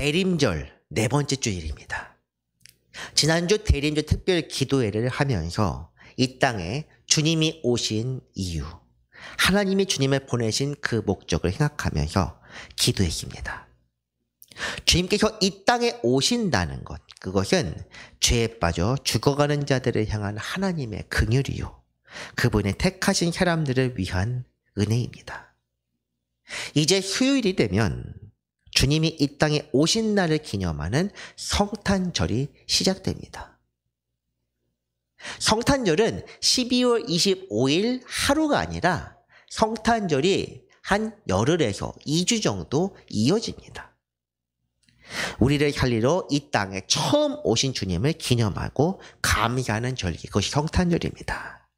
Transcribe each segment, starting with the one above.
대림절 네 번째 주일입니다. 지난주 대림절 특별 기도회를 하면서 이 땅에 주님이 오신 이유, 하나님이 주님을 보내신 그 목적을 생각하면서 기도했습니다. 주님께서 이 땅에 오신다는 것, 그것은 죄에 빠져 죽어가는 자들을 향한 하나님의 긍휼이요, 그분의 택하신 사람들을 위한 은혜입니다. 이제 수요일이 되면 주님이 이 땅에 오신 날을 기념하는 성탄절이 시작됩니다. 성탄절은 12월 25일 하루가 아니라 성탄절이 한 열흘에서 2주 정도 이어집니다. 우리를 살리러 이 땅에 처음 오신 주님을 기념하고 감사하는 절기, 그것이 성탄절입니다.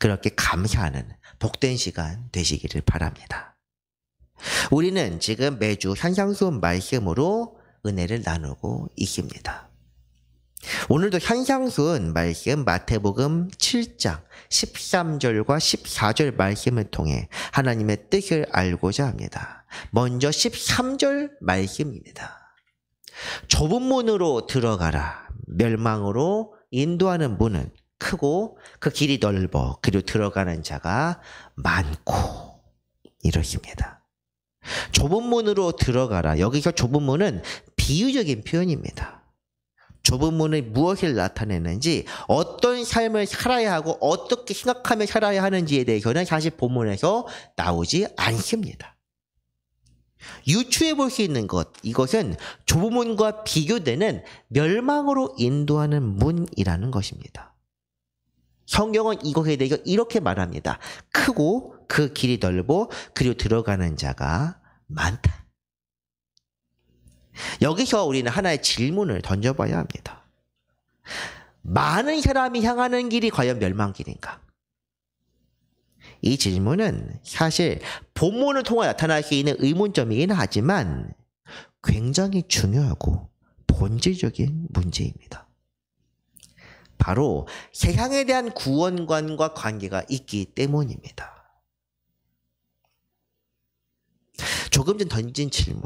그렇게 감사하는 복된 시간 되시기를 바랍니다. 우리는 지금 매주 산상수훈 말씀으로 은혜를 나누고 있습니다. 오늘도 산상수훈 말씀 마태복음 7장 13절과 14절 말씀을 통해 하나님의 뜻을 알고자 합니다. 먼저 13절 말씀입니다. 좁은 문으로 들어가라. 멸망으로 인도하는 문은 크고 그 길이 넓어 그리고 들어가는 자가 많고, 이러십니다. 좁은 문으로 들어가라. 여기서 좁은 문은 비유적인 표현입니다. 좁은 문이 무엇을 나타내는지, 어떤 삶을 살아야 하고 어떻게 생각하며 살아야 하는지에 대해서는 사실 본문에서 나오지 않습니다. 유추해 볼 수 있는 것, 이것은 좁은 문과 비교되는 멸망으로 인도하는 문이라는 것입니다. 성경은 이것에 대해서 이렇게 말합니다. 크고 그 길이 넓어 그리고 들어가는 자가 많다. 여기서 우리는 하나의 질문을 던져봐야 합니다. 많은 사람이 향하는 길이 과연 멸망길인가? 이 질문은 사실 본문을 통해 나타날 수 있는 의문점이긴 하지만 굉장히 중요하고 본질적인 문제입니다. 바로 세상에 대한 구원관과 관계가 있기 때문입니다. 조금 전 던진 질문,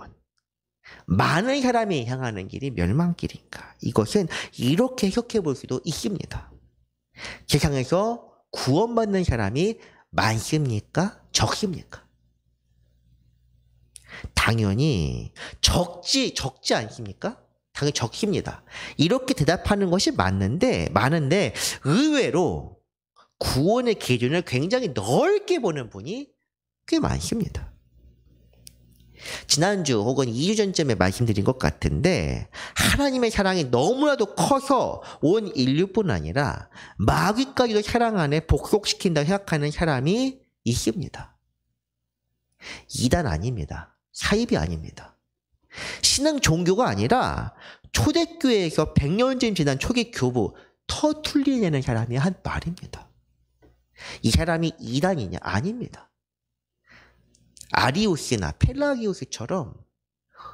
많은 사람이 향하는 길이 멸망길인가? 이것은 이렇게 해석해 볼 수도 있습니다. 세상에서 구원받는 사람이 많습니까? 적습니까? 당연히 적지 않습니까? 당연히 적습니다. 이렇게 대답하는 것이 많은데 의외로 구원의 기준을 굉장히 넓게 보는 분이 꽤 많습니다. 지난주 혹은 2주 전쯤에 말씀드린 것 같은데, 하나님의 사랑이 너무나도 커서 온 인류뿐 아니라 마귀까지도 사랑 안에 복속시킨다고 생각하는 사람이 있습니다. 이단 아닙니다. 사입이 아닙니다. 신흥 종교가 아니라 초대교회에서 100년쯤 지난 초기 교부 터툴리냐는 사람이 한 말입니다. 이 사람이 이단이냐? 아닙니다. 아리우스나 펠라기우스처럼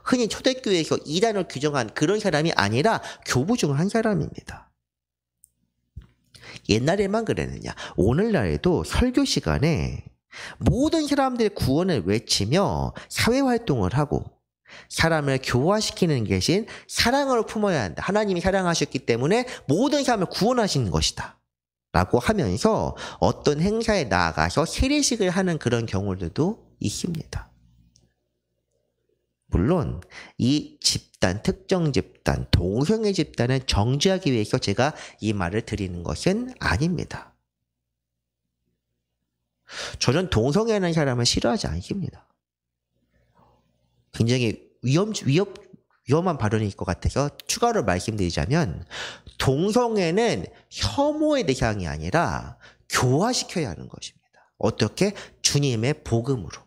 흔히 초대교회에서 이단을 규정한 그런 사람이 아니라 교부 중 한 사람입니다. 옛날에만 그랬느냐? 오늘날에도 설교 시간에 모든 사람들의 구원을 외치며 사회활동을 하고 사람을 교화시키는 계신 사랑을 품어야 한다. 하나님이 사랑하셨기 때문에 모든 사람을 구원하시는 것이다. 라고 하면서 어떤 행사에 나아가서 세례식을 하는 그런 경우들도 있습니다. 물론 이 집단, 특정 집단, 동성애 집단을 정죄하기 위해서 제가 이 말을 드리는 것은 아닙니다. 저는 동성애하는 사람을 싫어하지 않습니다. 굉장히 위험한 발언일 것 같아서 추가로 말씀드리자면, 동성애는 혐오의 대상이 아니라 교화시켜야 하는 것입니다. 어떻게? 주님의 복음으로.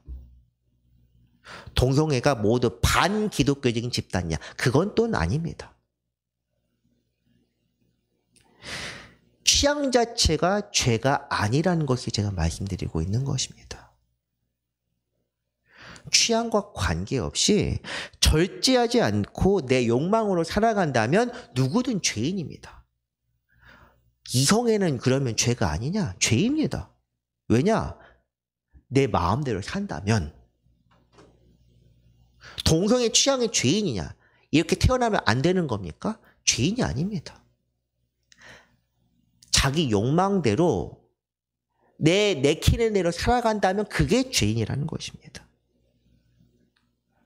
동성애가 모두 반기독교적인 집단이냐? 그건 또 아닙니다. 취향 자체가 죄가 아니라는 것을 제가 말씀드리고 있는 것입니다. 취향과 관계없이 절제하지 않고 내 욕망으로 살아간다면 누구든 죄인입니다. 이성애는 그러면 죄가 아니냐? 죄입니다. 왜냐? 내 마음대로 산다면. 동성애 취향의 죄인이냐? 이렇게 태어나면 안 되는 겁니까? 죄인이 아닙니다. 자기 욕망대로 내키는 대로 살아간다면 그게 죄인이라는 것입니다.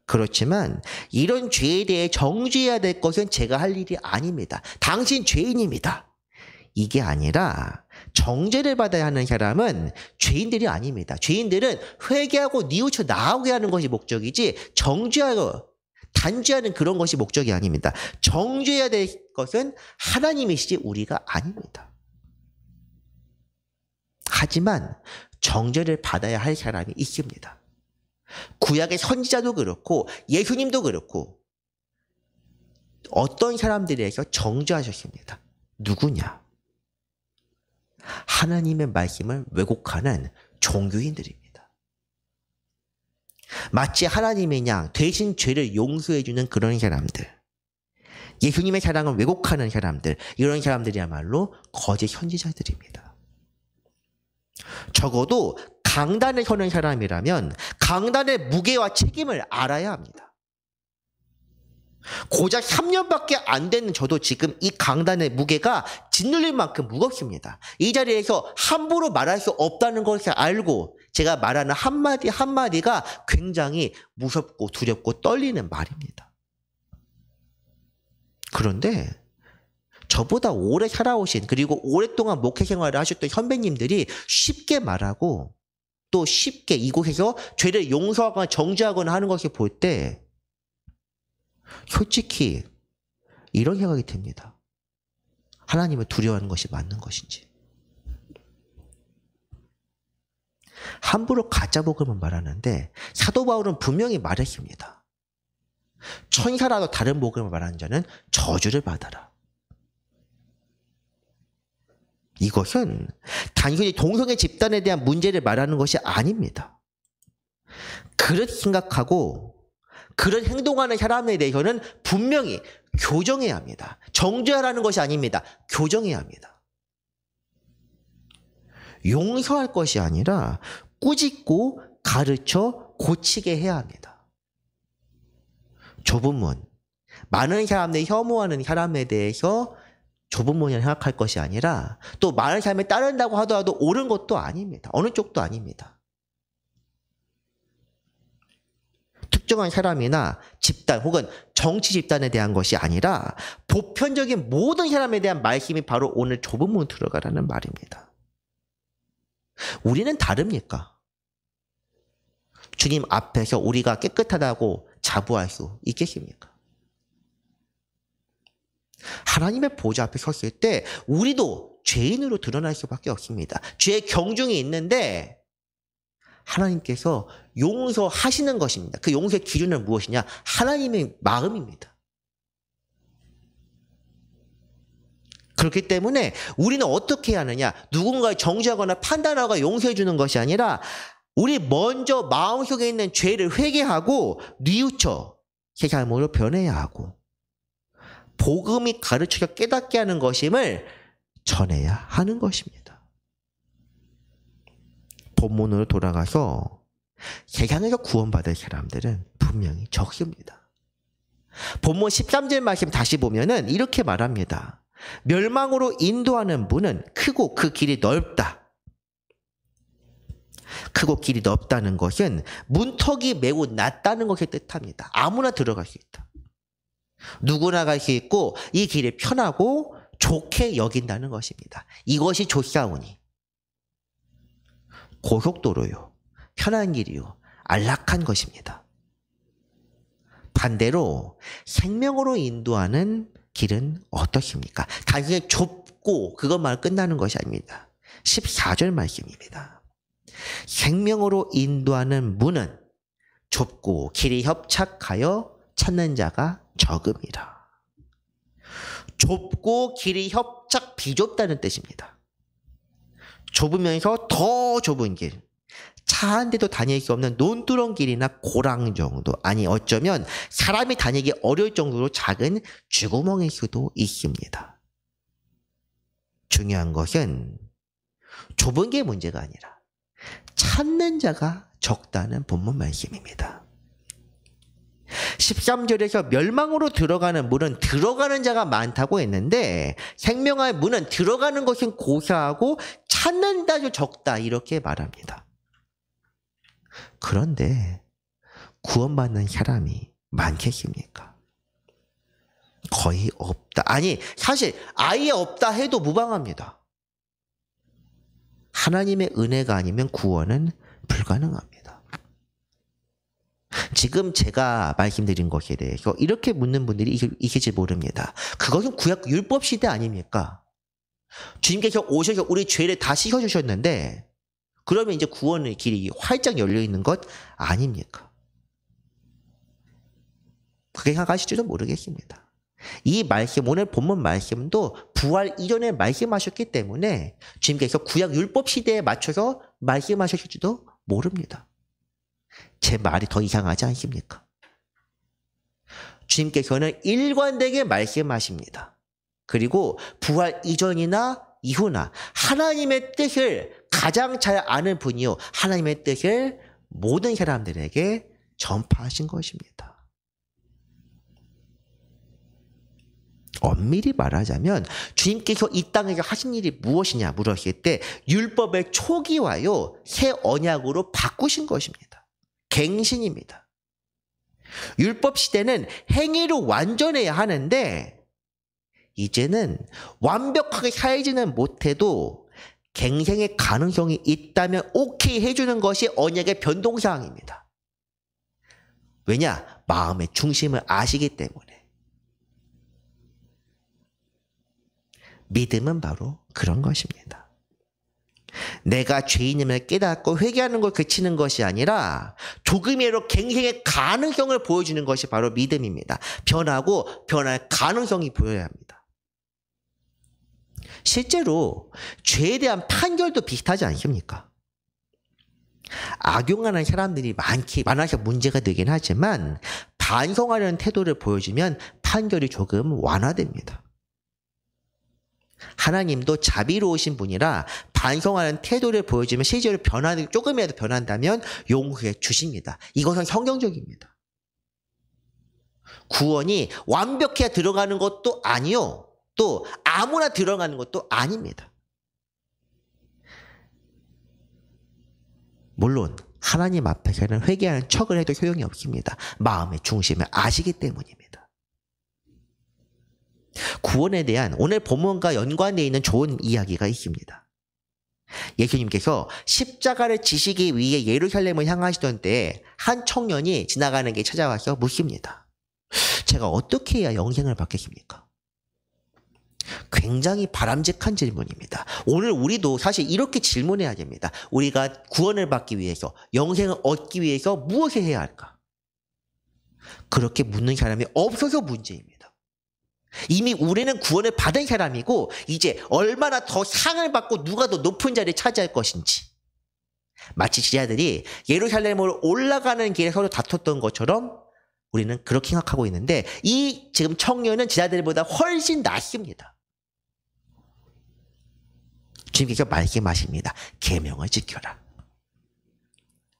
그렇지만 이런 죄에 대해 정죄해야 될 것은 제가 할 일이 아닙니다. 당신 죄인입니다. 이게 아니라 정죄를 받아야 하는 사람은 죄인들이 아닙니다. 죄인들은 회개하고 뉘우쳐 나오게 하는 것이 목적이지 정죄하고 단죄하는 그런 것이 목적이 아닙니다. 정죄해야 될 것은 하나님이시지 우리가 아닙니다. 하지만 정죄를 받아야 할 사람이 있습니다. 구약의 선지자도 그렇고 예수님도 그렇고 어떤 사람들에게서 정죄하셨습니다. 누구냐? 하나님의 말씀을 왜곡하는 종교인들입니다. 마치 하나님의 양 대신 죄를 용서해주는 그런 사람들, 예수님의 사랑을 왜곡하는 사람들, 이런 사람들이야말로 거짓 선지자들입니다. 적어도 강단에 서는 사람이라면 강단의 무게와 책임을 알아야 합니다. 고작 3년밖에 안 되는 저도 지금 이 강단의 무게가 짓눌릴 만큼 무겁습니다. 이 자리에서 함부로 말할 수 없다는 것을 알고 제가 말하는 한마디 한마디가 굉장히 무섭고 두렵고 떨리는 말입니다. 그런데 저보다 오래 살아오신 그리고 오랫동안 목회 생활을 하셨던 선배님들이 쉽게 말하고 또 쉽게 이곳에서 죄를 용서하거나 정죄하거나 하는 것을 볼 때 솔직히 이런 생각이 듭니다. 하나님을 두려워하는 것이 맞는 것인지. 함부로 가짜 복음을 말하는데 사도 바울은 분명히 말했습니다. 천사라도 다른 복음을 말하는 자는 저주를 받아라. 이것은 단순히 동성애 집단에 대한 문제를 말하는 것이 아닙니다. 그렇게 생각하고 그런 행동하는 사람에 대해서는 분명히 교정해야 합니다. 정죄하라는 것이 아닙니다. 교정해야 합니다. 용서할 것이 아니라 꾸짖고 가르쳐 고치게 해야 합니다. 좁은 문, 많은 사람들이 혐오하는 사람에 대해서 좁은 문이라 생각할 것이 아니라 또 많은 사람이 따른다고 하더라도 옳은 것도 아닙니다. 어느 쪽도 아닙니다. 특정한 사람이나 집단 혹은 정치 집단에 대한 것이 아니라 보편적인 모든 사람에 대한 말씀이 바로 오늘 좁은 문 들어가라는 말입니다. 우리는 다릅니까? 주님 앞에서 우리가 깨끗하다고 자부할 수 있겠습니까? 하나님의 보좌 앞에 섰을 때 우리도 죄인으로 드러날 수밖에 없습니다. 죄의 경중이 있는데 하나님께서 용서하시는 것입니다. 그 용서의 기준은 무엇이냐? 하나님의 마음입니다. 그렇기 때문에 우리는 어떻게 해야 하느냐? 누군가를 정죄하거나 판단하거나 용서해 주는 것이 아니라 우리 먼저 마음속에 있는 죄를 회개하고 뉘우쳐 새 삶으로 변해야 하고 복음이 가르쳐 깨닫게 하는 것임을 전해야 하는 것입니다. 본문으로 돌아가서 세상에서 구원받을 사람들은 분명히 적습니다. 본문 13절 말씀 다시 보면은 이렇게 말합니다. 멸망으로 인도하는 문은 크고 그 길이 넓다. 크고 길이 넓다는 것은 문턱이 매우 낮다는 것을 뜻합니다. 아무나 들어갈 수 있다. 누구나 갈 수 있고 이 길이 편하고 좋게 여긴다는 것입니다. 이것이 좋사오니 고속도로요, 편한 길이요, 안락한 것입니다. 반대로 생명으로 인도하는 길은 어떻습니까? 단순히 좁고 그것만 끝나는 것이 아닙니다. 14절 말씀입니다. 생명으로 인도하는 문은 좁고 길이 협착하여 찾는 자가 적음이라. 좁고 길이 협착 비좁다는 뜻입니다. 좁으면서 더 좁은 길, 차 한 대도 다닐 수 없는 논두렁 길이나 고랑 정도, 아니 어쩌면 사람이 다니기 어려울 정도로 작은 쥐구멍일 수도 있습니다. 중요한 것은 좁은 게 문제가 아니라 찾는 자가 적다는 본문 말씀입니다. 13절에서 멸망으로 들어가는 문은 들어가는 자가 많다고 했는데 생명의 문은 들어가는 것은 고사하고 찾는 자도 적다 이렇게 말합니다. 그런데 구원받는 사람이 많겠습니까? 거의 없다. 아니 사실 아예 없다 해도 무방합니다. 하나님의 은혜가 아니면 구원은 불가능합니다. 지금 제가 말씀드린 것에 대해서 이렇게 묻는 분들이 있을지 모릅니다. 그것은 구약 율법 시대 아닙니까? 주님께서 오셔서 우리 죄를 다 씻어주셨는데 그러면 이제 구원의 길이 활짝 열려있는 것 아닙니까? 그렇게 생각하실지도 모르겠습니다. 이 말씀, 오늘 본문 말씀도 부활 이전에 말씀하셨기 때문에 주님께서 구약 율법 시대에 맞춰서 말씀하셨을지도 모릅니다. 제 말이 더 이상하지 않습니까? 주님께서는 일관되게 말씀하십니다. 그리고 부활 이전이나 이후나 하나님의 뜻을 가장 잘 아는 분이요 하나님의 뜻을 모든 사람들에게 전파하신 것입니다. 엄밀히 말하자면 주님께서 이 땅에서 하신 일이 무엇이냐 물었을 때 율법의 초기와요 새 언약으로 바꾸신 것입니다. 갱신입니다. 율법 시대는 행위로 완전해야 하는데 이제는 완벽하게 살지는 못해도 갱생의 가능성이 있다면 오케이 해주는 것이 언약의 변동사항입니다. 왜냐? 마음의 중심을 아시기 때문에. 믿음은 바로 그런 것입니다. 내가 죄인임을 깨닫고 회개하는 걸 그치는 것이 아니라 조금이라도 갱생의 가능성을 보여주는 것이 바로 믿음입니다. 변하고 변할 가능성이 보여야 합니다. 실제로 죄에 대한 판결도 비슷하지 않습니까? 악용하는 사람들이 많아서 문제가 되긴 하지만 반성하려는 태도를 보여주면 판결이 조금 완화됩니다. 하나님도 자비로우신 분이라 반성하는 태도를 보여주면 실제로 조금이라도 변한다면 용서해 주십니다. 이것은 성경적입니다. 구원이 완벽해야 들어가는 것도 아니요. 또 아무나 들어가는 것도 아닙니다. 물론 하나님 앞에서는 회개하는 척을 해도 소용이 없습니다. 마음의 중심을 아시기 때문입니다. 구원에 대한 오늘 본문과 연관되어 있는 좋은 이야기가 있습니다. 예수님께서 십자가를 지시기 위해 예루살렘을 향하시던 때에 한 청년이 지나가는 게 찾아와서 묻습니다. 제가 어떻게 해야 영생을 받겠습니까? 굉장히 바람직한 질문입니다. 오늘 우리도 사실 이렇게 질문해야 됩니다. 우리가 구원을 받기 위해서, 영생을 얻기 위해서 무엇을 해야 할까? 그렇게 묻는 사람이 없어서 문제입니다. 이미 우리는 구원을 받은 사람이고 이제 얼마나 더 상을 받고 누가 더 높은 자리를 차지할 것인지 마치 제자들이 예루살렘으로 올라가는 길에 서로 다퉜던 것처럼 우리는 그렇게 생각하고 있는데 이 지금 청년은 제자들보다 훨씬 낫습니다. 주님께서 말씀하십니다. 계명을 지켜라.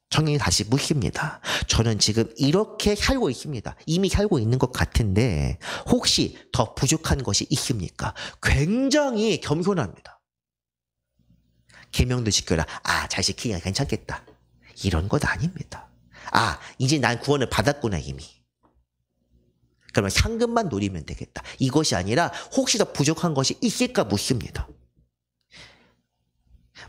청년이 다시 묻습니다. 저는 지금 이렇게 살고 있습니다. 이미 살고 있는 것 같은데 혹시 더 부족한 것이 있습니까? 굉장히 겸손합니다. 계명도 지켜라. 잘 지키니까 괜찮겠다. 이런 것 아닙니다. 이제 난 구원을 받았구나 이미. 그러면 상급만 노리면 되겠다. 이것이 아니라 혹시 더 부족한 것이 있을까 묻습니다.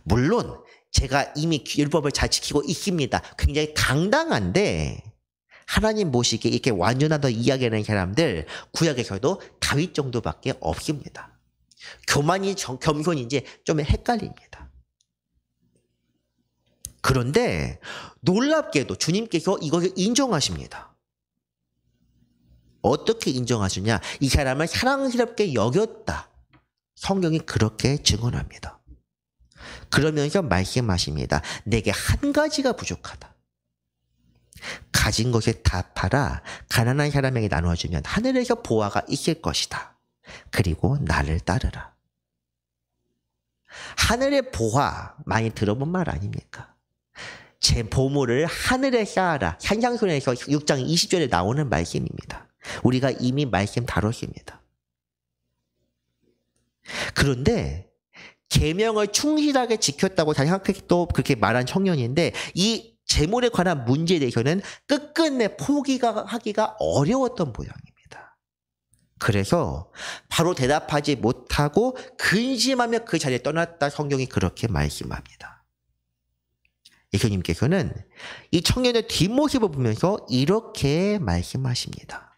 물론 제가 이미 율법을 잘 지키고 있습니다. 굉장히 당당한데 하나님 보시기에 이렇게 완전하다 이야기하는 사람들 구약에서도 다윗 정도밖에 없습니다. 교만이 겸손인지 좀 헷갈립니다. 그런데 놀랍게도 주님께서 이것을 인정하십니다. 어떻게 인정하시냐? 이 사람을 사랑스럽게 여겼다. 성경이 그렇게 증언합니다. 그러면서 말씀하십니다. 내게 한 가지가 부족하다. 가진 것을 다 팔아 가난한 사람에게 나눠주면 하늘에서 보화가 있을 것이다. 그리고 나를 따르라. 하늘의 보화 많이 들어본 말 아닙니까? 제 보물을 하늘에 쌓아라. 산상수훈에서 6장 20절에 나오는 말씀입니다. 우리가 이미 말씀 다뤘습니다. 그런데 계명을 충실하게 지켰다고 생각했도 그렇게 말한 청년인데 이 재물에 관한 문제에 대해서는 끝끝내 포기하기가 어려웠던 모양입니다. 그래서 바로 대답하지 못하고 근심하며 그 자리에 떠났다 성경이 그렇게 말씀합니다. 예수님께서는 이 청년의 뒷모습을 보면서 이렇게 말씀하십니다.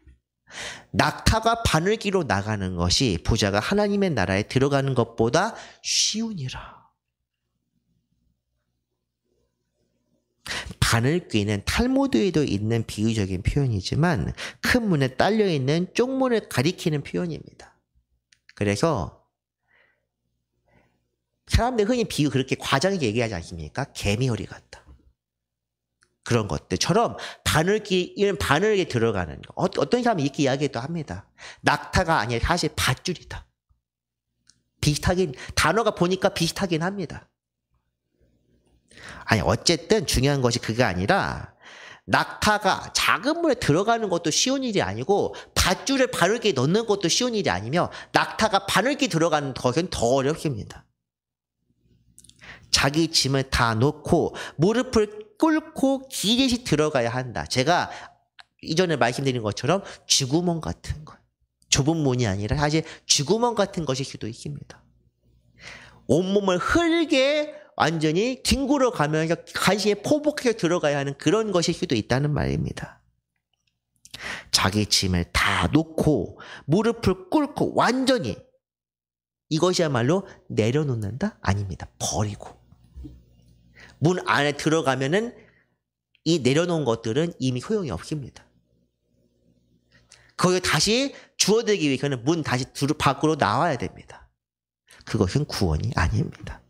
낙타가 바늘기로 나가는 것이 부자가 하나님의 나라에 들어가는 것보다 쉬우니라. 바늘귀는 탈무드에도 있는 비유적인 표현이지만 큰 문에 딸려있는 쪽문을 가리키는 표현입니다. 그래서 사람들 흔히 비유 그렇게 과장하게 얘기하지 않습니까? 개미허리 같다. 그런 것들처럼 이런 바늘에 들어가는 거. 어떤 사람이 이렇게 이야기도 합니다. 낙타가 아니라 사실 밧줄이다. 단어가 보니까 비슷하긴 합니다. 아니 어쨌든 중요한 것이 그게 아니라 낙타가 작은 물에 들어가는 것도 쉬운 일이 아니고 밧줄을 바늘기에 넣는 것도 쉬운 일이 아니며 낙타가 바늘기에 들어가는 것은 더 어렵습니다. 자기 짐을 다 놓고 무릎을 꿇고 기릿이 들어가야 한다. 제가 이전에 말씀드린 것처럼 쥐구멍 같은 것. 좁은 문이 아니라 사실 쥐구멍 같은 것일 수도 있습니다. 온몸을 흘게 완전히 뒹굴어 가면서 간신히 포복해서 들어가야 하는 그런 것일 수도 있다는 말입니다. 자기 짐을 다 놓고 무릎을 꿇고 완전히 이것이야말로 내려놓는다? 아닙니다. 버리고. 문 안에 들어가면은 이 내려놓은 것들은 이미 소용이 없습니다. 거기에 다시 주워들기 위해서는 문 다시 밖으로 나와야 됩니다. 그것은 구원이 아닙니다.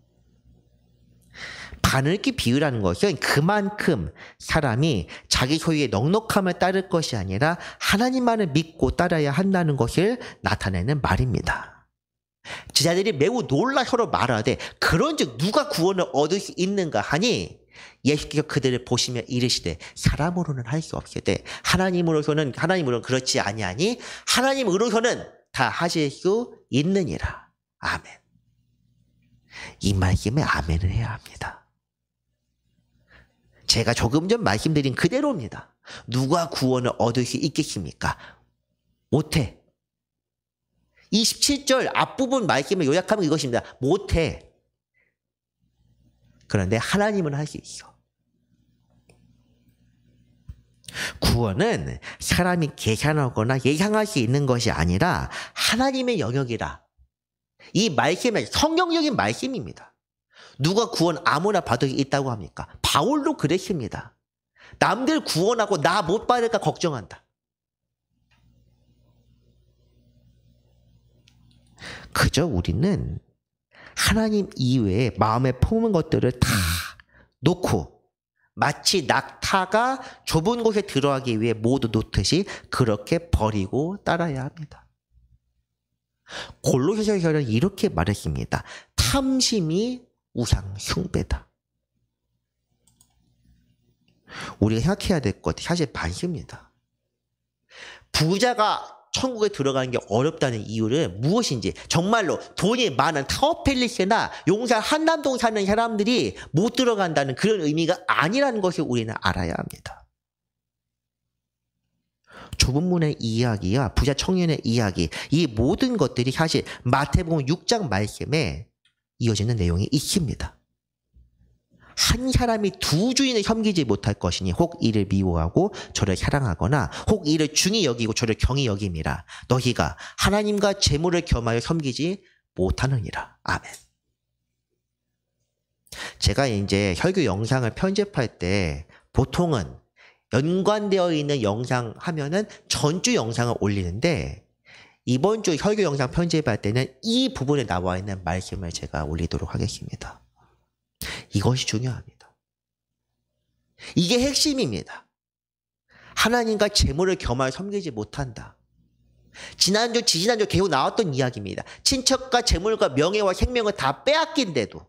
바늘기 비유라는 것은 그만큼 사람이 자기 소유의 넉넉함을 따를 것이 아니라 하나님만을 믿고 따라야 한다는 것을 나타내는 말입니다. 제자들이 매우 놀라 서로 말하되 그런즉 누가 구원을 얻을 수 있는가 하니 예수께서 그들을 보시며 이르시되 사람으로는 할 수 없으되 하나님으로는 그렇지 아니하니 하나님으로서는 다 하실 수 있느니라. 아멘. 이 말씀에 아멘을 해야 합니다. 제가 조금 전 말씀드린 그대로입니다. 누가 구원을 얻을 수 있겠습니까? 못해. 27절 앞부분 말씀을 요약하면 이것입니다. 못해. 그런데 하나님은 할 수 있어. 구원은 사람이 계산하거나 예상할 수 있는 것이 아니라 하나님의 영역이라. 이 말씀은 성경적인 말씀입니다. 누가 구원 아무나 받을 수 있다고 합니까? 바울도 그랬습니다. 남들 구원하고 나 못 받을까 걱정한다. 그저 우리는 하나님 이외에 마음에 품은 것들을 다 놓고 마치 낙타가 좁은 곳에 들어가기 위해 모두 놓듯이 그렇게 버리고 따라야 합니다. 골로새서는 이렇게 말했습니다. 탐심이 우상 숭배다. 우리가 생각해야 될 것 사실 반십니다. 부자가 천국에 들어가는 게 어렵다는 이유는 무엇인지 정말로 돈이 많은 타워팰리스나 용산 한남동 사는 사람들이 못 들어간다는 그런 의미가 아니라는 것을 우리는 알아야 합니다. 좁은 문의 이야기와 부자 청년의 이야기, 이 모든 것들이 사실 마태복음 6장 말씀에 이어지는 내용이 있습니다. 한 사람이 두 주인을 섬기지 못할 것이니 혹 이를 미워하고 저를 사랑하거나 혹 이를 중히 여기고 저를 경히 여김이라. 너희가 하나님과 재물을 겸하여 섬기지 못하느니라. 아멘. 제가 이제 설교 영상을 편집할 때 보통은 연관되어 있는 영상 하면은 전주 영상을 올리는데 이번 주 설교 영상 편집할 때는 이 부분에 나와 있는 말씀을 제가 올리도록 하겠습니다. 이것이 중요합니다. 이게 핵심입니다. 하나님과 재물을 겸하여 섬기지 못한다. 지난주 계속 나왔던 이야기입니다. 친척과 재물과 명예와 생명을 다 빼앗긴데도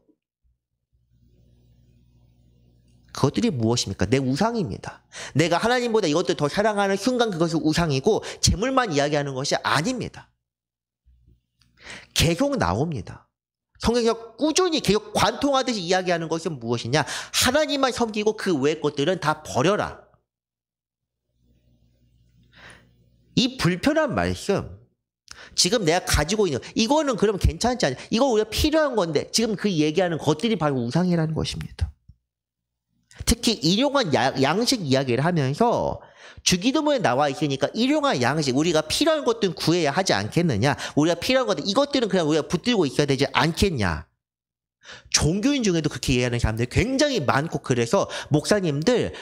그것들이 무엇입니까? 내 우상입니다. 내가 하나님보다 이것들 더 사랑하는 순간 그것이 우상이고 재물만 이야기하는 것이 아닙니다. 계속 나옵니다. 성경에서 꾸준히 계속 관통하듯이 이야기하는 것이 무엇이냐? 하나님만 섬기고 그 외의 것들은 다 버려라. 이 불편한 말씀, 지금 내가 가지고 있는 이거는 그럼 괜찮지 않냐? 이거 우리가 필요한 건데 지금 그 얘기하는 것들이 바로 우상이라는 것입니다. 특히 일용한 양식 이야기를 하면서 주기도문에 나와 있으니까 일용한 양식, 우리가 필요한 것들은 구해야 하지 않겠느냐? 우리가 필요한 것들, 이것들은 그냥 우리가 붙들고 있어야 되지 않겠냐? 종교인 중에도 그렇게 이해하는 사람들이 굉장히 많고, 그래서 목사님들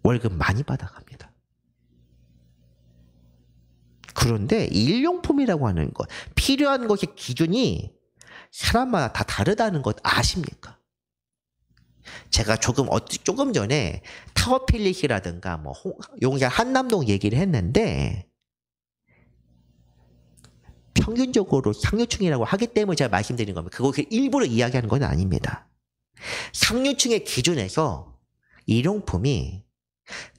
월급 많이 받아갑니다. 그런데 일용품이라고 하는 것, 필요한 것의 기준이 사람마다 다 다르다는 것 아십니까? 제가 조금 전에 타워필릿이라든가 뭐 용산 한남동 얘기를 했는데, 평균적으로 상류층이라고 하기 때문에 제가 말씀드린 겁니다. 그것을 일부러 이야기하는 건 아닙니다. 상류층의 기준에서 일용품이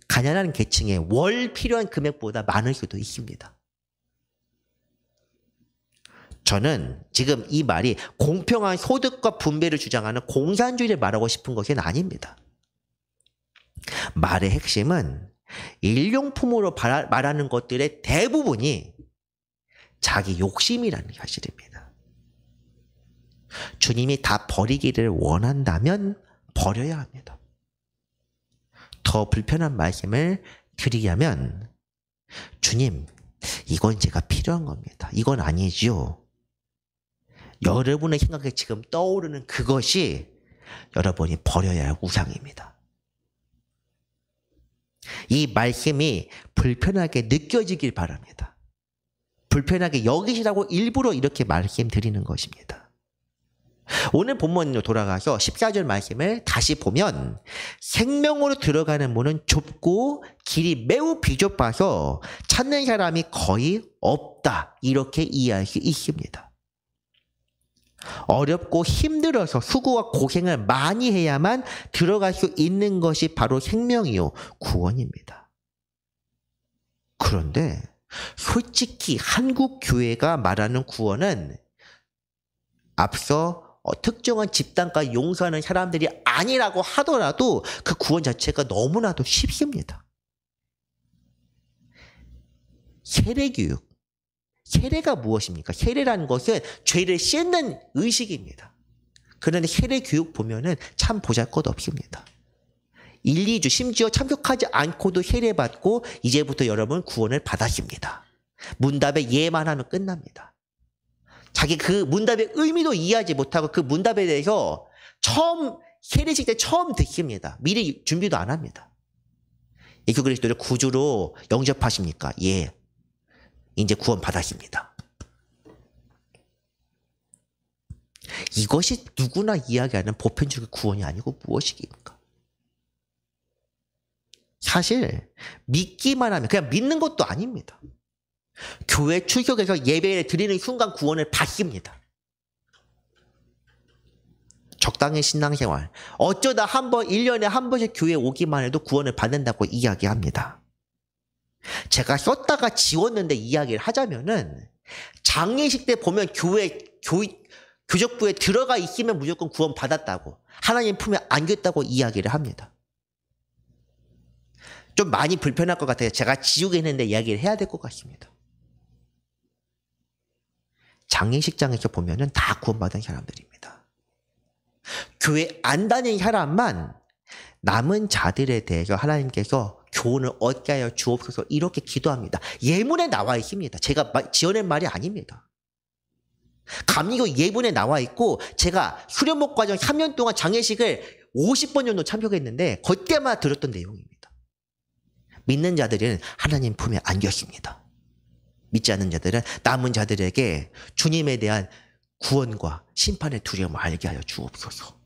가난한 계층의 월 필요한 금액보다 많을 수도 있습니다. 저는 지금 이 말이 공평한 소득과 분배를 주장하는 공산주의를 말하고 싶은 것은 아닙니다. 말의 핵심은 일용품으로 말하는 것들의 대부분이 자기 욕심이라는 사실입니다. 주님이 다 버리기를 원한다면 버려야 합니다. 더 불편한 말씀을 드리자면, 주님, 이건 제가 필요한 겁니다. 이건 아니지요. 여러분의 생각에 지금 떠오르는 그것이 여러분이 버려야 할 우상입니다. 이 말씀이 불편하게 느껴지길 바랍니다. 불편하게 여기시라고 일부러 이렇게 말씀드리는 것입니다. 오늘 본문으로 돌아가서 14절 말씀을 다시 보면, 생명으로 들어가는 문은 좁고 길이 매우 비좁아서 찾는 사람이 거의 없다, 이렇게 이해할 수 있습니다. 어렵고 힘들어서 수고와 고생을 많이 해야만 들어갈 수 있는 것이 바로 생명이요 구원입니다. 그런데 솔직히 한국 교회가 말하는 구원은 앞서 특정한 집단과 용서하는 사람들이 아니라고 하더라도 그 구원 자체가 너무나도 쉽습니다. 세례교육. 세례가 무엇입니까? 세례라는 것은 죄를 씻는 의식입니다. 그런데 세례교육 보면은 참 보잘것없습니다. 1, 2주 심지어 참석하지 않고도 세례받고 이제부터 여러분 구원을 받았습니다. 문답에 예만 하면 끝납니다. 자기 그 문답의 의미도 이해하지 못하고 그 문답에 대해서 세례식 때 처음 듣습니다. 미리 준비도 안 합니다. 예수 그리스도를 구주로 영접하십니까? 예. 이제 구원 받았습니다. 이것이 누구나 이야기하는 보편적인 구원이 아니고 무엇이겠습니까? 사실 믿기만 하면, 그냥 믿는 것도 아닙니다. 교회 출석해서 예배를 드리는 순간 구원을 받습니다. 적당히 신앙생활, 어쩌다 1년에 한 번씩 교회에 오기만 해도 구원을 받는다고 이야기합니다. 제가 썼다가 지웠는데 이야기를 하자면은, 장례식 때 보면 교적부에 들어가 있으면 무조건 구원 받았다고, 하나님 품에 안겼다고 이야기를 합니다. 좀 많이 불편할 것 같아요. 제가 지우게 했는데 이야기를 해야 될 것 같습니다. 장례식장에서 보면은 다 구원받은 사람들입니다. 교회 안 다닌 사람만 남은 자들에 대해서 하나님께서 교훈을 얻게 하여 주옵소서, 이렇게 기도합니다. 예문에 나와 있습니다. 제가 지어낸 말이 아닙니다. 감리교 예문에 나와 있고, 제가 수련목 과정 3년 동안 장례식을 50번 정도 참석했는데 그때마다 들었던 내용입니다. 믿는 자들은 하나님 품에 안겼습니다. 믿지 않는 자들은 남은 자들에게 주님에 대한 구원과 심판의 두려움을 알게 하여 주옵소서.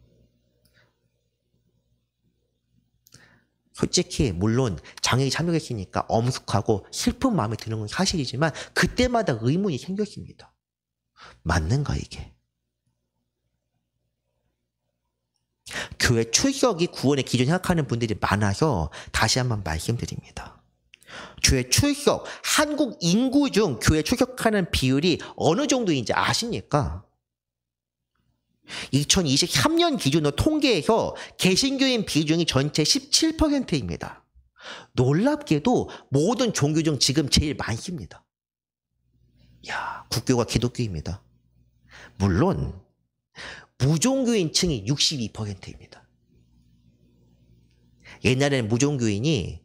솔직히 물론 장애에 참여했으니까 엄숙하고 슬픈 마음이 드는 건 사실이지만 그때마다 의문이 생겼습니다. 맞는가 이게? 교회 출석이 구원의 기준 생각하는 분들이 많아서 다시 한번 말씀드립니다. 교회 출석, 한국 인구 중 교회 출석하는 비율이 어느 정도인지 아십니까? 2023년 기준으로 통계에서 개신교인 비중이 전체 17%입니다. 놀랍게도 모든 종교 중 지금 제일 많습니다. 야, 국교가 기독교입니다. 물론 무종교인 층이 62%입니다. 옛날에는 무종교인이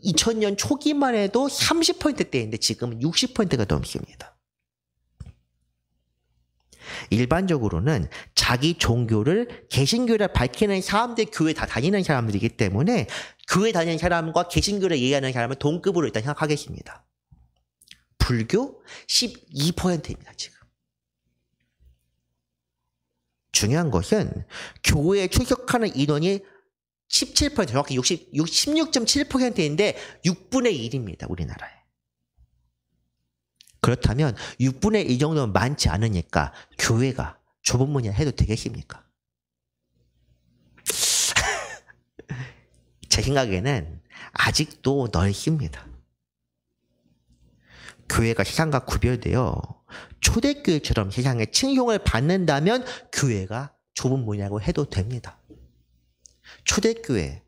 2000년 초기만 해도 30%대인데 지금은 60%가 넘습니다. 일반적으로는 자기 종교를 개신교라 밝히는 사람들이 교회 다 다니는 사람들이기 때문에 교회 다니는 사람과 개신교를 이해하는 사람을 동급으로 일단 생각하겠습니다. 불교 12%입니다, 지금. 중요한 것은 교회에 출석하는 인원이 17%, 정확히 16.7%인데 6분의 1입니다, 우리나라에. 그렇다면 6분의 1 정도면 많지 않으니까 교회가 좁은 문이라 해도 되겠습니까? 제 생각에는 아직도 넓습니다. 교회가 세상과 구별되어 초대교회처럼 세상에 칭송을 받는다면 교회가 좁은 문이라고 해도 됩니다. 초대교회,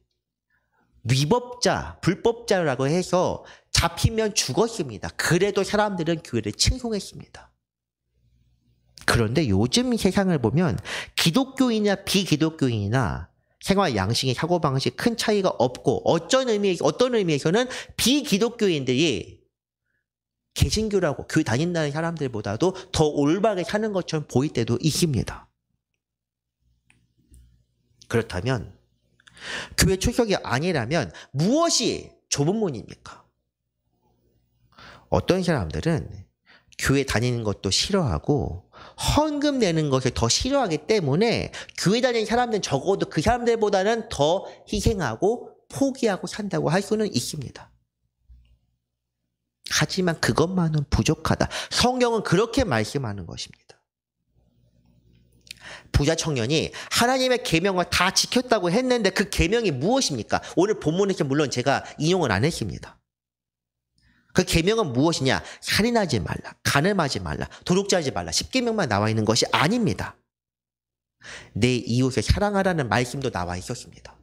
위법자, 불법자라고 해서 잡히면 죽었습니다. 그래도 사람들은 교회를 칭송했습니다. 그런데 요즘 세상을 보면 기독교인이나 비기독교인이나 생활 양식의 사고방식 큰 차이가 없고 어떤 의미에서는 비기독교인들이 개신교라고 교회 다닌다는 사람들보다도 더 올바르게 사는 것처럼 보일 때도 있습니다. 그렇다면 교회 출석이 아니라면 무엇이 좁은 문입니까? 어떤 사람들은 교회 다니는 것도 싫어하고 헌금 내는 것을 더 싫어하기 때문에 교회 다니는 사람들은 적어도 그 사람들보다는 더 희생하고 포기하고 산다고 할 수는 있습니다. 하지만 그것만은 부족하다. 성경은 그렇게 말씀하는 것입니다. 부자 청년이 하나님의 계명을 다 지켰다고 했는데 그 계명이 무엇입니까? 오늘 본문에서 물론 제가 인용을 안 했습니다. 그 계명은 무엇이냐? 살인하지 말라, 간음하지 말라, 도둑질하지 말라. 10계명만 나와 있는 것이 아닙니다. 내 이웃을 사랑하라는 말씀도 나와 있었습니다.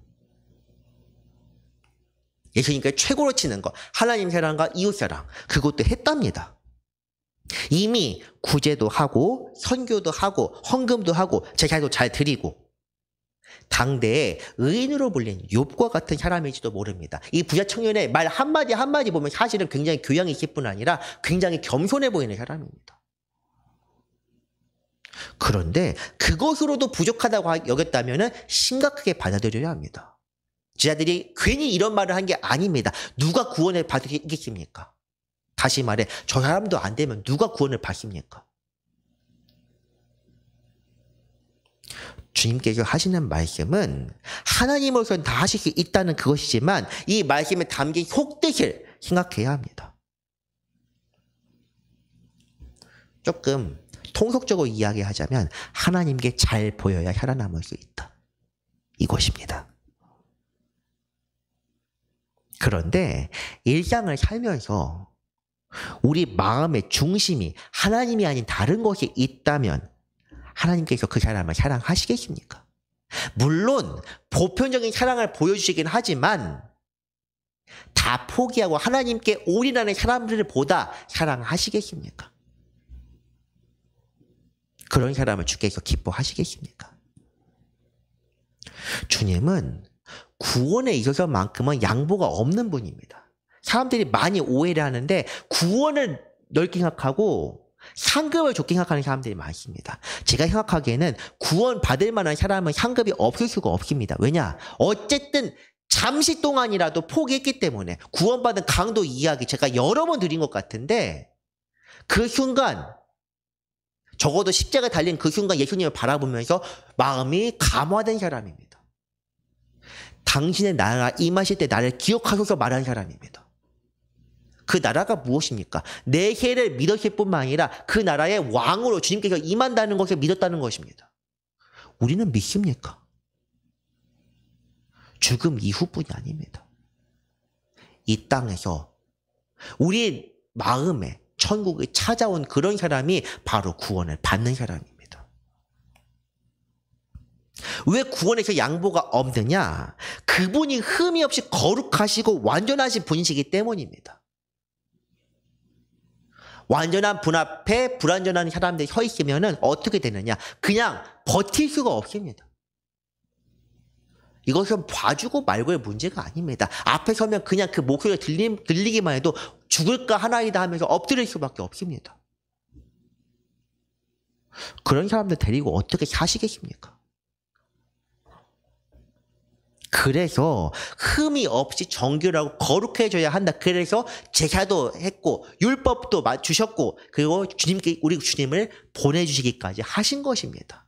예수님께서 최고로 치는 것, 하나님 사랑과 이웃 사랑, 그것도 했답니다. 이미 구제도 하고 선교도 하고 헌금도 하고 제사도 잘 드리고 당대에 의인으로 불린 욥과 같은 사람일지도 모릅니다. 이 부자 청년의 말 한마디 한마디 보면 사실은 굉장히 교양이 있을 뿐 아니라 굉장히 겸손해 보이는 사람입니다. 그런데 그것으로도 부족하다고 여겼다면 심각하게 받아들여야 합니다. 제자들이 괜히 이런 말을 한 게 아닙니다. 누가 구원을 받겠습니까? 다시 말해 저 사람도 안 되면 누가 구원을 받습니까? 주님께서 하시는 말씀은 하나님으로서는 다 하실 수 있다는 그것이지만 이 말씀에 담긴 속뜻을 생각해야 합니다. 조금 통속적으로 이야기하자면 하나님께 잘 보여야 살아남을 수 있다. 이것입니다. 그런데 일상을 살면서 우리 마음의 중심이 하나님이 아닌 다른 것이 있다면 하나님께서 그 사람을 사랑하시겠습니까? 물론 보편적인 사랑을 보여주시긴 하지만 다 포기하고 하나님께 올인하는 사람들을 보다 사랑하시겠습니까? 그런 사람을 주께서 기뻐하시겠습니까? 주님은 구원에 있어서만큼은 양보가 없는 분입니다. 사람들이 많이 오해를 하는데 구원을 넓게 생각하고 상급을 좋게 생각하는 사람들이 많습니다. 제가 생각하기에는 구원 받을 만한 사람은 상급이 없을 수가 없습니다. 왜냐? 어쨌든 잠시 동안이라도 포기했기 때문에 구원받은 강도 이야기 제가 여러 번 드린 것 같은데 그 순간 적어도 십자가에 달린 그 순간 예수님을 바라보면서 마음이 감화된 사람입니다. 당신의 나라가 임하실 때 나를 기억하소서 말한 사람입니다. 그 나라가 무엇입니까? 내 해를 믿었을 뿐만 아니라 그 나라의 왕으로 주님께서 임한다는 것을 믿었다는 것입니다. 우리는 믿습니까? 죽음 이후뿐이 아닙니다. 이 땅에서 우리 마음에 천국에 찾아온 그런 사람이 바로 구원을 받는 사람입니다. 왜 구원에서 양보가 없느냐? 그분이 흠이 없이 거룩하시고 완전하신 분이시기 때문입니다. 완전한 분 앞에 불완전한 사람들이 서 있으면 어떻게 되느냐? 그냥 버틸 수가 없습니다. 이것은 봐주고 말고의 문제가 아닙니다. 앞에 서면 그냥 그 목소리가 들리기만 해도 죽을까 하나이다 하면서 엎드릴 수밖에 없습니다. 그런 사람들 데리고 어떻게 사시겠습니까? 그래서 흠이 없이 정결하고 거룩해져야 한다. 그래서 제사도 했고 율법도 주셨고 그리고 주님께 우리 주님을 보내주시기까지 하신 것입니다.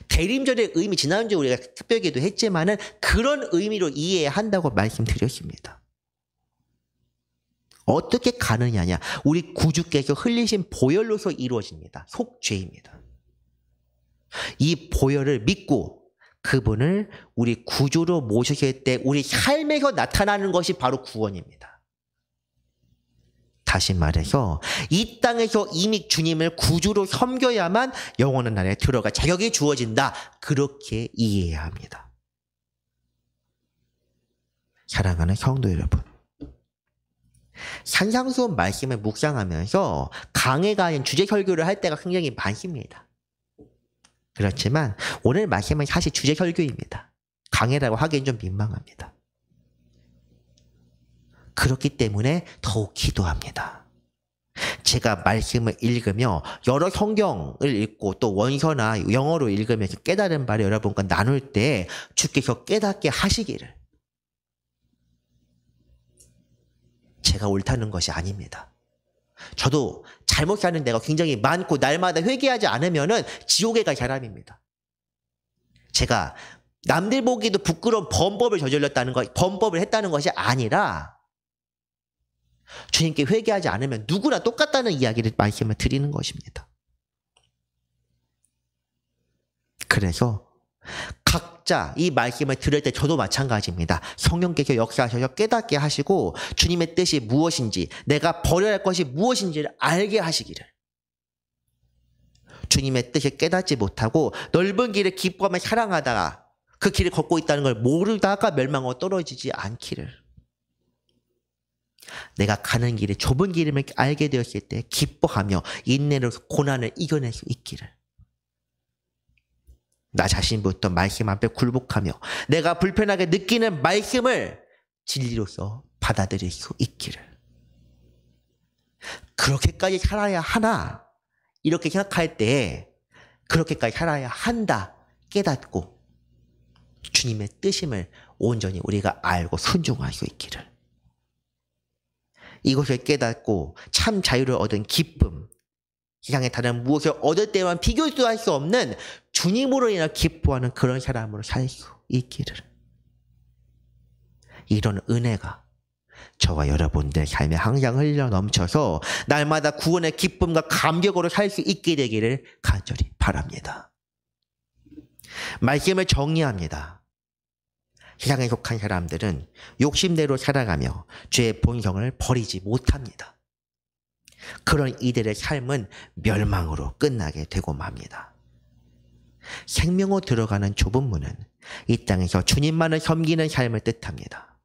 대림절의 의미 지난주에 우리가 특별기도 했지만은 그런 의미로 이해해야 한다고 말씀드렸습니다. 어떻게 가느냐냐? 우리 구주께서 흘리신 보혈로서 이루어집니다. 속죄입니다. 이 보혈을 믿고 그분을 우리 구주로 모셨을 때 우리 삶에서 나타나는 것이 바로 구원입니다. 다시 말해서 이 땅에서 이미 주님을 구주로 섬겨야만 영원한 나라에 들어갈 자격이 주어진다. 그렇게 이해해야 합니다. 사랑하는 성도 여러분, 산상수훈 말씀을 묵상하면서 강해가 아닌 주제 설교를 할 때가 굉장히 많습니다. 그렇지만 오늘 말씀은 사실 주제 설교입니다. 강해라고 하기엔 좀 민망합니다. 그렇기 때문에 더욱 기도합니다. 제가 말씀을 읽으며 여러 성경을 읽고 또 원서나 영어로 읽으면서 깨달은 바를 여러분과 나눌 때 주께서 깨닫게 하시기를. 제가 옳다는 것이 아닙니다. 저도 잘못 사는 데가 굉장히 많고 날마다 회개하지 않으면은 지옥에 갈 사람입니다. 제가 남들 보기도 부끄러운 범법을 했다는 것이 아니라 주님께 회개하지 않으면 누구나 똑같다는 이야기를 말씀을 드리는 것입니다. 그래서 각자 이 말씀을 들을 때 저도 마찬가지입니다. 성령께서 역사하셔서 깨닫게 하시고 주님의 뜻이 무엇인지 내가 버려야 할 것이 무엇인지를 알게 하시기를. 주님의 뜻을 깨닫지 못하고 넓은 길을 기뻐하며 사랑하다가 그 길을 걷고 있다는 걸 모르다가 멸망하고 떨어지지 않기를. 내가 가는 길이 좁은 길임을 알게 되었을 때 기뻐하며 인내로 고난을 이겨낼 수 있기를. 나 자신부터 말씀 앞에 굴복하며 내가 불편하게 느끼는 말씀을 진리로서 받아들일 수 있기를. 그렇게까지 살아야 하나? 이렇게 생각할 때 그렇게까지 살아야 한다 깨닫고 주님의 뜻임을 온전히 우리가 알고 순종할 수 있기를. 이것을 깨닫고 참 자유를 얻은 기쁨, 세상에 다른 무엇을 얻을 때만 비교도 할 수 없는 주님으로 인해 기뻐하는 그런 사람으로 살 수 있기를. 이런 은혜가 저와 여러분들 삶에 항상 흘러 넘쳐서 날마다 구원의 기쁨과 감격으로 살 수 있게 되기를 간절히 바랍니다. 말씀을 정리합니다. 세상에 속한 사람들은 욕심대로 살아가며 죄의 본성을 버리지 못합니다. 그런 이들의 삶은 멸망으로 끝나게 되고 맙니다. 생명으로 들어가는 좁은 문은 이 땅에서 주님만을 섬기는 삶을 뜻합니다.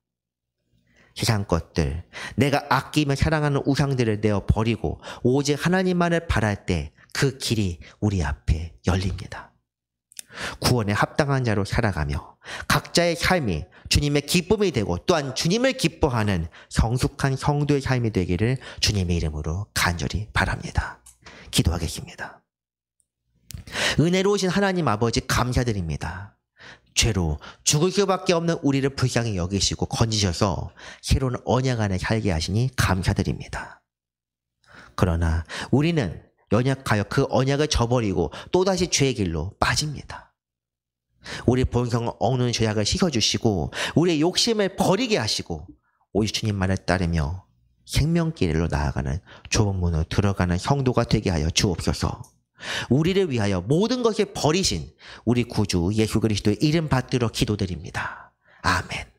세상 것들, 내가 아끼며 사랑하는 우상들을 내어 버리고 오직 하나님만을 바랄 때 그 길이 우리 앞에 열립니다. 구원에 합당한 자로 살아가며 각자의 삶이 주님의 기쁨이 되고 또한 주님을 기뻐하는 성숙한 성도의 삶이 되기를 주님의 이름으로 간절히 바랍니다. 기도하겠습니다. 은혜로우신 하나님 아버지 감사드립니다. 죄로 죽을 수밖에 없는 우리를 불쌍히 여기시고 건지셔서 새로운 언약 안에 살게 하시니 감사드립니다. 그러나 우리는 연약하여 그 언약을 저버리고 또다시 죄의 길로 빠집니다. 우리 본성을 억누는 죄악을 씻어주시고 우리의 욕심을 버리게 하시고 오직 주님만을 따르며 생명길로 나아가는 좁은 문으로 들어가는 성도가 되게 하여 주옵소서. 우리를 위하여 모든 것을 버리신 우리 구주 예수 그리스도의 이름 받들어 기도드립니다. 아멘.